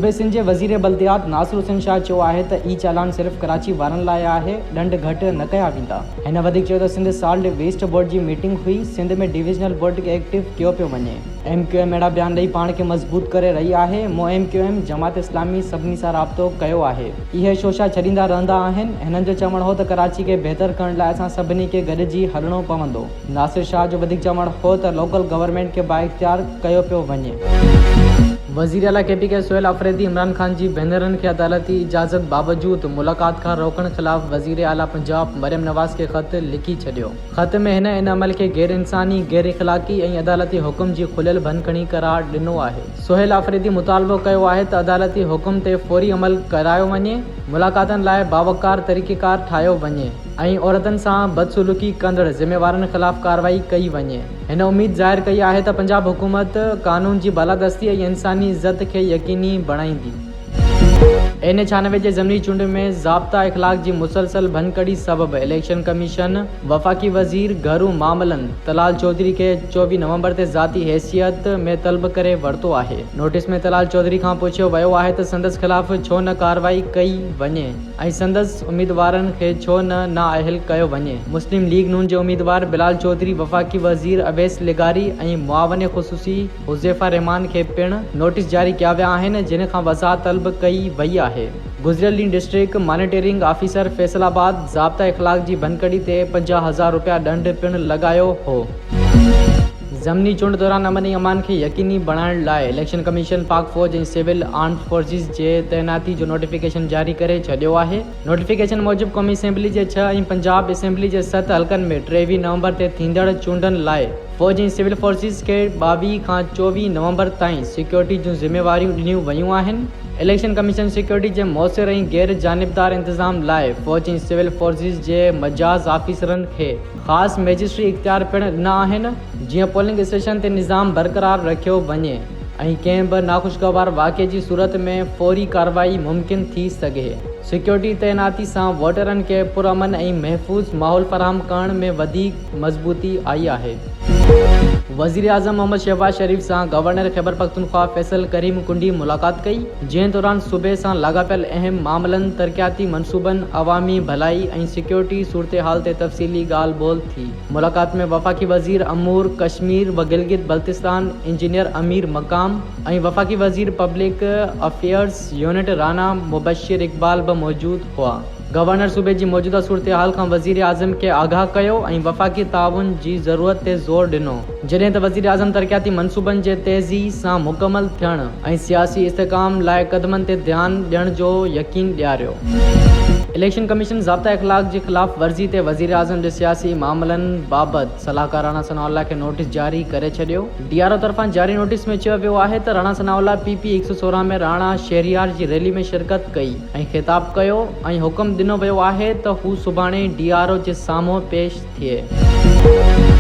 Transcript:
सूबे सिंध के वज़ीर बल्दियात नासिर हुसैन शाह चयो आहे त ई चालान सिर्फ़ कराची वारनि लाइ आहे, ॾंड घटि न कया वेंदा। हिन वधीक चयो त सिंध साल्ट वेस्ट बोर्ड जी मीटिंग हुई, सिंध में डिविजनल बोर्ड खे एक्टिव कयो पियो वञे। MQM अहिड़ा बयान ॾेई पाण खे मज़बूत करे रही आहे। MQM जमात इस्लामी सभिनी सां राब्तो कयो आहे। इहे शोशा छॾींदा रहंदा आहिनि। हिननि जो चवणु हो त कराची खे बहितर करण लाइ असां सभिनी खे गॾिजी हलणो पवंदो। नासिर शाह जो वधीक चवणु हो त लोकल गवर्नमेंट खे बाइख्तियार कयो पियो वञे। वज़ीर आला KPK सुहेल अफरीदी इमरान ख़ान जी भेनरनि खे अदालती इजाज़त बावजूद मुलाक़ात खां रोकण ख़िलाफ़ वज़ीर आला पंजाब मरियम नवाज़ खे ख़त लिखी छॾियो। ख़त में हिन इन अमल खे गैर इंसानी, गैर इख़लाक़ी ऐं अदालती हुकुम जी खुलियल भनकड़ी करार ॾिनो आहे। सुहेल अफरीदी मुतालबो कयो आहे त अदालती हुकुम ते फ़ौरी अमल करायो वञे, मुलाक़ातनि लाइ बावकार तरीक़ेकार ठाहियो वञे ऐं औरतुनि सां बदसलूकी कंदड़ ज़िम्मेवारनि ख़िलाफ़ कार्रवाई कई वञे। हिन उम्मीद ज़ाहिर कई आहे त पंजाब हुकूमत कानून जी बालादस्ती ऐं इंसानी इज़त खे यकीनी बणाईंदी। NH-96 जे ज़मनी चूंड में ज़ाब्ता इख़लाक़ जी मुसलसल भनकड़ी सबबि इलेक्शन कमीशन वफ़ाक़ी वज़ीर घरू मामलनि तलाल चौधरी खे 24 नवंबर ते ज़ाती हैसियत में तलब करे वरितो आहे। नोटिस में तलाल चौधरी खां पुछियो वियो आहे त संदसि ख़िलाफ़ छो न कार्रवाई कई वञे ऐं संदसि उम्मीदवारनि खे छो न नाअहल कयो वञे। मुस्लिम लीग नून जे उम्मीदवार बिलाल चौधरी, वफ़ाक़ी वज़ीर अवैस लिगारी ऐं मुआविन ख़ुसूसी हुज़ैफ़ा रहमान खे पिणु नोटिस जारी कया विया आहिनि, जिन खां वज़ाहत तलब कई वई आहे। गुज़िरियल ॾींहुं डिस्ट्रिक्ट मॉनिटरिंग ऑफिसर फैसलाबाद ज़ाब्ता इख़लाक़ जी भनकड़ी ते 50,000 रुपया ॾंड पिणु लॻायो हो। ज़मनी चूंड दौरान अमन ऐं अमान खे यकीनी बणाइण लाइ इलेक्शन कमीशन पाक फ़ौज ऐं सिविल आर्म्ड फोर्सिस जे तैनाती जो नोटिफिकेशन जारी करे छॾियो आहे। नोटिफिकेशन मूजिबि क़ौमी असेंबली जे 6 ऐं पंजाब असेंबली जे 7 हल्कनि में 23 नवंबर ते थींदड़ चूंडनि लाइ फ़ौज ऐं सिविल फोर्सिस खे 22 खां 24 नवंबर ताईं सिक्योरिटी जूं ज़िम्मेवारियूं ॾिनियूं वयूं आहिनि। इलेक्शन कमीशन सिक्योरिटी जे मौसिर ऐं गैर जानिबदार इंतज़ाम लाइ फ़ौज ऐं सिविल फोर्सिस जे मजाज़ ऑफिसरनि खे ख़ासि मजिस्ट्री इख्तियार पिणु ॾिना आहिनि, जीअं पोलिंग स्टेशन ते निज़ाम बरक़रार रखियो वञे ऐं कंहिं बि नाख़ुशगवार वाक़े जी सूरत में फ़ौरी कार्रवाई मुमकिन थी सघे। सिक्योरिटी तैनाती सां वोटरनि खे पुरअमन ऐं महफ़ूज़ माहौल फ़राहम करण में वधीक मज़बूती आई आहे। वज़ीर आज़म मोहम्मद शहबाज शरीफ़ सां गवर्नर ख़ैबर पख्तूनख्वा फैसल करीम कुंडी मुलाक़ात कई, जंहिं दौरान सूबे सां लाॻापियल अहम मामलनि, तरक़ियाती मनसूबनि, अवामी भलाई ऐं सिक्योरिटी सूरतहाल ते तफ़सीली ॻाल्हि ॿोल थी। मुलाक़ात में वफ़ाक़ी वज़ीर अमूर कश्मीर व गिलगित बल्तिस्तान इंजीनियर अमीर मक़ाम ऐं वफ़ाक़ी वज़ीर public affairs unit Rana Mubashir Iqbal बि मौजूद हुआ। गवर्नर सूबे जी मौजूदा सूरतहाल खां वज़ीर आज़म खे आगाह कयो ऐं वफ़ाक़ी ताउन जी ज़रूरत ते ज़ोर ॾिनो, जॾहिं त वज़ीर आज़म तरक़ियाती मनसूबनि जे तेज़ी सां मुकमल थियण ऐं सियासी इस्तेहकाम लाइ क़दमनि ते ध्यानु ॾियण जो यकीन ॾियारियो। इलेक्शन कमीशन ज़ाब्ता इख़लाक़ जी ख़िलाफ़ वर्ज़ी ते वज़ीर आज़म जे सियासी मामलनि बाबति सलाहकार राणा सनाउल्लाह खे नोटिस जारी करे छॾियो। DRO तरफ़ां जारी नोटिस में चयो वियो आहे त राणा सनाउल्लाह PP 116 में राणा शहरियार जी रैली में शिरकत कई ऐं ख़िताब कयो ऐं हुकुम ॾिनो वियो आहे त हू सुभाणे DRO जे साम्हूं पेश थिए।